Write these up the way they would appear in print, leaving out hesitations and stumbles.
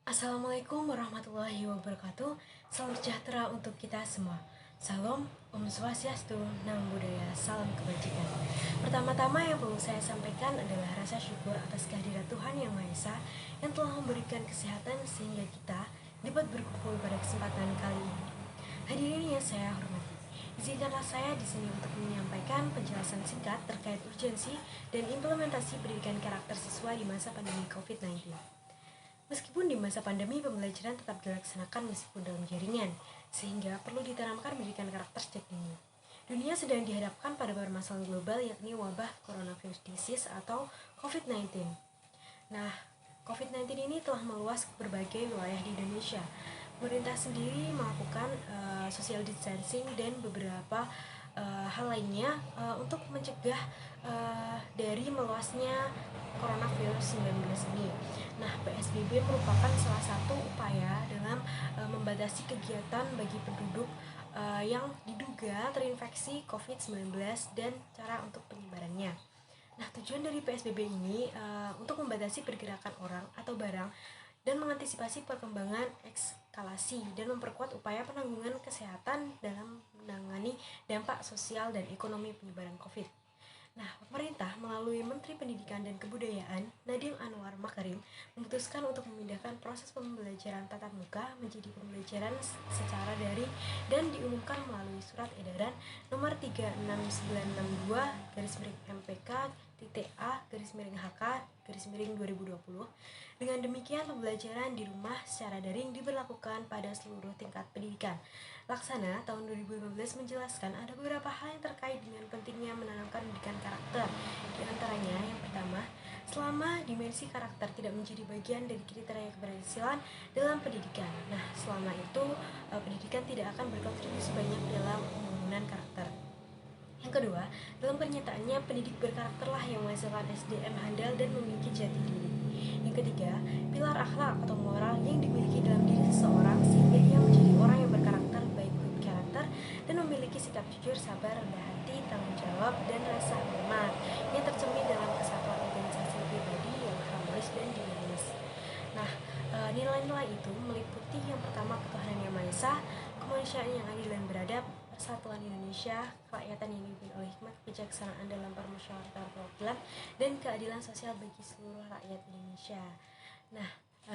Assalamualaikum warahmatullahi wabarakatuh. Salam sejahtera untuk kita semua. Salam, Om Swastiastu, Namo Buddhaya, salam kebajikan. Pertama-tama yang perlu saya sampaikan adalah rasa syukur atas kehadiran Tuhan Yang Maha Esa yang telah memberikan kesehatan sehingga kita dapat berkumpul pada kesempatan kali ini. Hadirin yang saya hormati, izinkanlah saya di sini untuk menyampaikan penjelasan singkat terkait urgensi dan implementasi pendidikan karakter siswa di masa pandemi COVID-19. Meskipun di masa pandemi pembelajaran tetap dilaksanakan meskipun dalam jaringan, sehingga perlu ditanamkan pendidikan karakter sejak dini. Dunia sedang dihadapkan pada permasalahan global yakni wabah coronavirus disease atau COVID-19. Nah, COVID-19 ini telah meluas ke berbagai wilayah di Indonesia. Pemerintah sendiri melakukan social distancing dan beberapa hal lainnya untuk mencegah dari meluasnya coronavirus 19 ini. Nah, PSBB merupakan salah satu upaya dalam membatasi kegiatan bagi penduduk yang diduga terinfeksi COVID-19 dan cara untuk penyebarannya. Nah, tujuan dari PSBB ini untuk membatasi pergerakan orang atau barang dan mengantisipasi perkembangan eskalasi dan memperkuat upaya penanggulangan kesehatan dalam menangani dampak sosial dan ekonomi penyebaran COVID. Nah, pemerintah melalui Menteri Pendidikan dan Kebudayaan Nadiem Anwar Makarim memutuskan untuk memindahkan proses pembelajaran tatap muka menjadi pembelajaran secara daring dan diumumkan melalui surat edaran nomor 369/MPK.A/HK/2020. Dengan demikian, pembelajaran di rumah secara daring diberlakukan pada seluruh tingkat pendidikan. Laksana tahun 2015 menjelaskan ada beberapa hal yang terkait dengan pentingnya menanamkan pendidikan karakter. Di antaranya, yang pertama, selama dimensi karakter tidak menjadi bagian dari kriteria keberhasilan dalam pendidikan. Nah, selama itu pendidikan tidak akan berkontribusi banyak dalam pembangunan karakter. Yang kedua, dalam kenyataannya pendidik berkarakterlah yang menghasilkan SDM handal dan memiliki jati diri. Yang ketiga, pilar akhlak atau moral yang dimiliki dalam diri seseorang sehingga ia menjadi orang yang berkarakter, baik good karakter, dan memiliki sikap jujur, sabar, rendah hati, tanggung jawab, dan rasa hormat yang tercermin dalam kesatuan organisasi pribadi yang harmonis dan dinamis. Nah, nilai-nilai itu meliputi yang pertama ketuhanan yang Maha Esa, kemanusiaan yang adil dan beradab, persatuan Indonesia, kerakyatan yang dipimpin oleh hikmat kebijaksanaan dalam permusyawaratan perwakilan, dan keadilan sosial bagi seluruh rakyat Indonesia. Nah,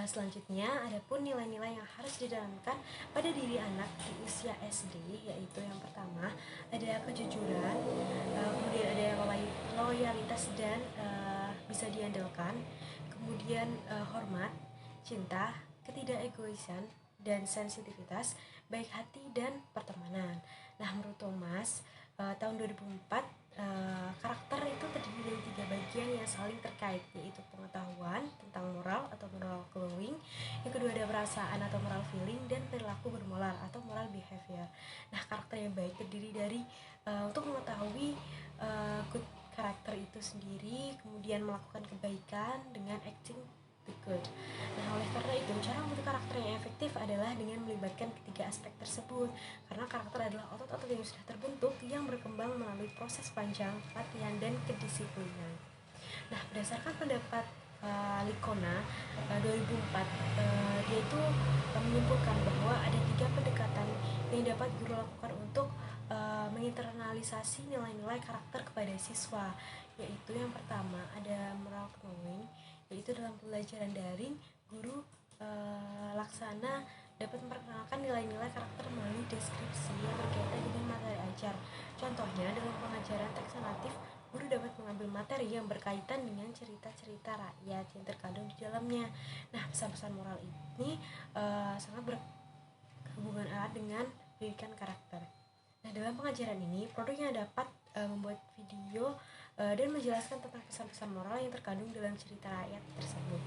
selanjutnya adapun nilai-nilai yang harus ditanamkan pada diri anak di usia SD, yaitu yang pertama ada kejujuran, kemudian ada loyalitas dan bisa diandalkan, kemudian hormat, cinta, ketidakegoisan, dan sensitivitas, baik hati dan pertemanan. Nah, menurut Thomas, tahun 2004, karakter itu terdiri dari 3 bagian yang saling terkait, yaitu pengetahuan tentang moral atau moral glowing, yang kedua ada perasaan atau moral feeling, dan perilaku bermoral atau moral behavior. Nah, karakter yang baik terdiri dari untuk mengetahui good karakter itu sendiri, kemudian melakukan kebaikan dengan acting the good. Nah, oleh karena itu, cara membentuk karakter yang efektif adalah dengan melibatkan ketiga aspek tersebut. Karena karakter adalah otot-otot yang sudah terbentuk yang berkembang melalui proses panjang, latihan, dan kedisiplinan. Nah, berdasarkan pendapat Licona 2004, dia itu menyimpulkan bahwa ada 3 pendekatan yang dapat guru lakukan untuk menginternalisasi nilai-nilai karakter kepada siswa, yaitu yang pertama ada moral knowing, yaitu dalam pembelajaran daring guru laksana dapat memperkenalkan nilai-nilai karakter melalui deskripsi yang berkaitan dengan materi ajar. Contohnya, dalam pengajaran teks naratif, guru dapat mengambil materi yang berkaitan dengan cerita-cerita rakyat yang terkandung di dalamnya. Nah, pesan-pesan moral ini sangat berhubungan erat dengan pendidikan karakter. Nah, dalam pengajaran ini, produknya dapat membuat video dan menjelaskan tentang pesan-pesan moral yang terkandung dalam cerita rakyat tersebut.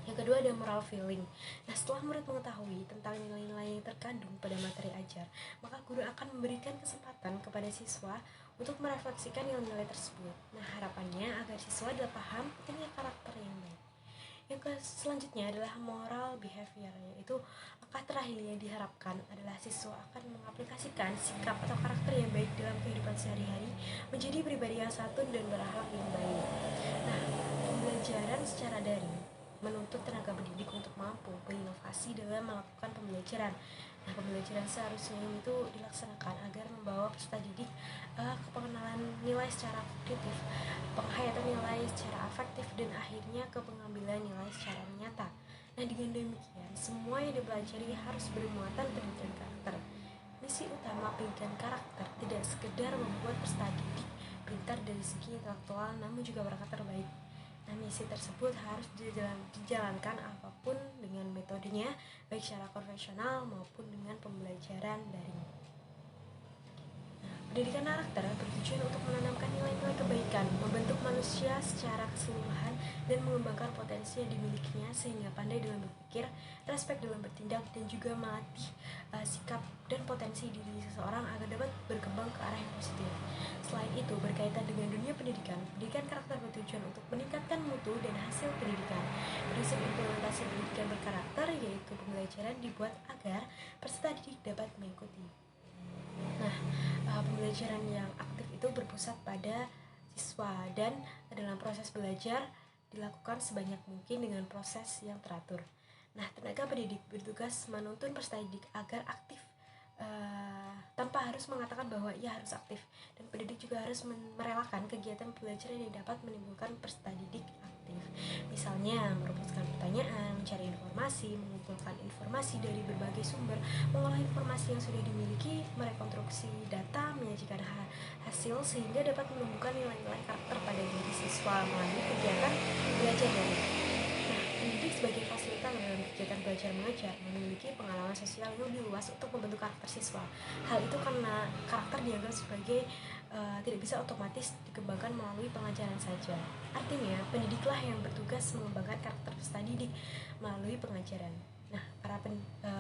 Yang kedua ada moral feeling. Nah, setelah murid mengetahui tentang nilai-nilai yang terkandung pada materi ajar, maka guru akan memberikan kesempatan kepada siswa untuk merefleksikan nilai-nilai tersebut. Nah, harapannya agar siswa dapat paham pentingnya karakter yang baik. Yang selanjutnya adalah moral behavior, yaitu langkah terakhir yang diharapkan adalah siswa akan mengaplikasikan sikap atau karakter yang baik dalam kehidupan sehari-hari menjadi pribadi yang santun dan berakhlak yang baik. Nah, pembelajaran secara daring menuntut tenaga pendidik untuk mampu berinovasi dalam melakukan pembelajaran. Nah, pembelajaran seharusnya itu dilaksanakan agar membawa peserta didik ke pengenalan nilai secara kognitif, penghayatan nilai secara afektif, dan akhirnya ke pengambilan nilai secara nyata. Nah, dengan demikian, semua yang dipelajari harus bermuatan pendidikan karakter. Misi utama pendidikan karakter tidak sekedar membuat peserta didik pintar dari segi intelektual, namun juga berkarakter baik. Nah, misi tersebut harus dijalankan apapun dengan metodenya, baik secara konvensional maupun dengan pembelajaran daring. Pendidikan karakter bertujuan untuk menanamkan nilai-nilai kebaikan, membentuk manusia secara keseluruhan, dan mengembangkan potensi yang dimilikinya sehingga pandai dalam berpikir, respek dalam bertindak, dan juga melatih sikap dan potensi diri seseorang agar dapat berkembang ke arah yang positif. Selain itu, berkaitan dengan dunia pendidikan, pendidikan karakter bertujuan untuk meningkatkan mutu dan hasil pendidikan. Prinsip implementasi pendidikan berkarakter yaitu pembelajaran dibuat agar peserta didik dapat mengikuti. Nah, pembelajaran yang aktif itu berpusat pada siswa dan dalam proses belajar dilakukan sebanyak mungkin dengan proses yang teratur. Nah, tenaga pendidik bertugas menuntun peserta didik agar aktif tanpa harus mengatakan bahwa ia harus aktif, dan pendidik juga harus merelakan kegiatan pembelajaran yang dapat menimbulkan peserta didik aktif. Misalnya merumuskan pertanyaan, mencari informasi, mengumpulkan informasi dari berbagai sumber, mengolah informasi yang sudah dimiliki, merekonstruksi data, menyajikan hasil sehingga dapat menumbuhkan nilai-nilai karakter pada diri siswa melalui kegiatan belajar daring. Nah, pendidik sebagai fasilitator dalam kegiatan belajar mengajar memiliki pengalaman sosial yang lebih luas untuk membentuk karakter siswa. Hal itu karena karakter dianggap sebagai tidak bisa otomatis dikembangkan melalui pengajaran saja. Artinya, pendidiklah yang bertugas mengembangkan karakter peserta didik melalui pengajaran. Nah,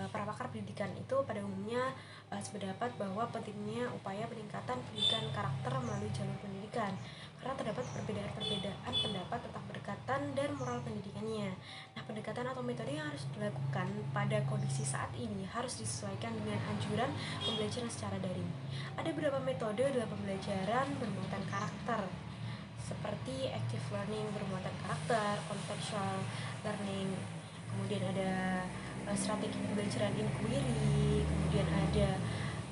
para pakar pendidikan itu pada umumnya sependapat bahwa pentingnya upaya peningkatan pendidikan karakter melalui jalur pendidikan karena terdapat perbedaan pendapat tentang pendekatan dan moral pendidikannya. Nah, pendekatan atau metode yang harus dilakukan pada kondisi saat ini harus disesuaikan dengan anjuran pembelajaran secara daring. Ada beberapa metode dalam pembelajaran bermuatan karakter, seperti active learning bermuatan karakter, contextual learning, kemudian ada strategi pembelajaran inquiry, kemudian ada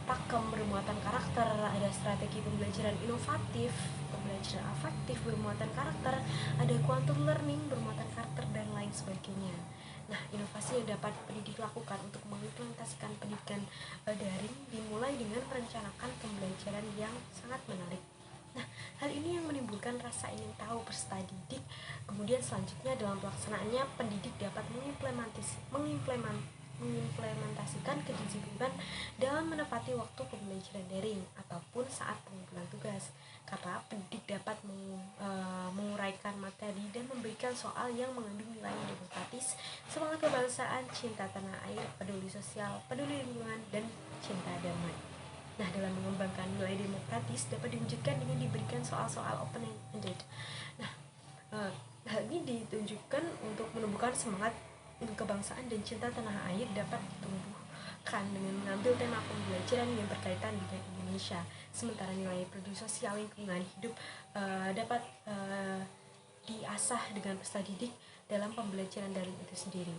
pakem bermuatan karakter, ada strategi pembelajaran inovatif, pembelajaran afektif bermuatan karakter, ada quantum learning bermuatan karakter, dan lain sebagainya. Nah, inovasi yang dapat pendidik lakukan untuk mengimplementasikan pendidikan daring dimulai dengan merencanakan pembelajaran yang sangat menarik. Nah, hal ini yang menimbulkan rasa ingin tahu peserta didik. Kemudian selanjutnya dalam pelaksanaannya, pendidik dapat mengimplementasikan kedisiplinan dalam menepati waktu pembelajaran daring ataupun saat pengumpulan tugas, karena pendidik dapat menguraikan materi dan memberikan soal yang mengandung nilai demokratis, semangat kebangsaan, cinta tanah air, peduli sosial, peduli lingkungan, dan cinta damai. Nah, dalam mengembangkan nilai demokratis dapat diwujudkan dengan diberikan soal-soal open-ended. Nah, hal ini ditunjukkan untuk menumbuhkan semangat kebangsaan dan cinta tanah air dapat ditumbuhkan dengan mengambil tema pembelajaran yang berkaitan dengan Indonesia. Sementara nilai peduli sosial lingkungan hidup dapat diasah dengan peserta didik dalam pembelajaran daring itu sendiri.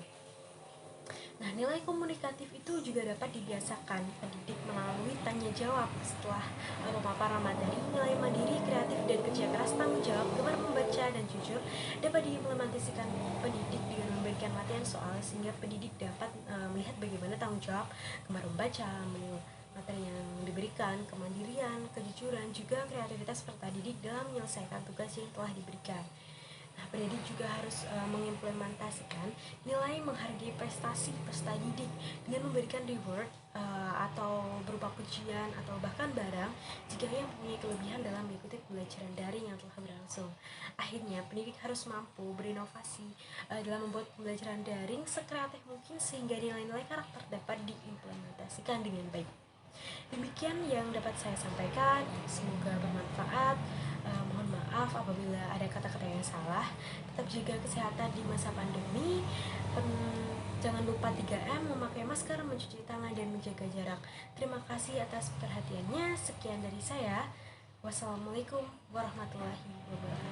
Nah, nilai komunikatif itu juga dapat dibiasakan pendidik melalui tanya jawab setelah pemaparan materi. Nilai mandiri, kreatif, dan kerja keras, tanggung jawab, gemar membaca, dan jujur dapat diimplementasikan pendidik dengan memberikan latihan soal sehingga pendidik dapat melihat bagaimana tanggung jawab, gemar membaca, materi yang diberikan, kemandirian, kejujuran, juga kreativitas peserta didik dalam menyelesaikan tugas yang telah diberikan. Nah, pendidik juga harus mengimplementasikan nilai menghargai prestasi peserta didik dengan memberikan reward atau berupa pujian atau bahkan barang jika ia mempunyai kelebihan dalam mengikuti pembelajaran daring yang telah berlangsung. Akhirnya, pendidik harus mampu berinovasi dalam membuat pembelajaran daring sekreatif mungkin sehingga nilai-nilai karakter dapat diimplementasikan dengan baik. Demikian yang dapat saya sampaikan, semoga bermanfaat. Mohon maaf apabila ada kata-kata yang salah. Tetap jaga kesehatan di masa pandemi. Jangan lupa 3M, memakai masker, mencuci tangan, dan menjaga jarak. Terima kasih atas perhatiannya. Sekian dari saya. Wassalamualaikum warahmatullahi wabarakatuh.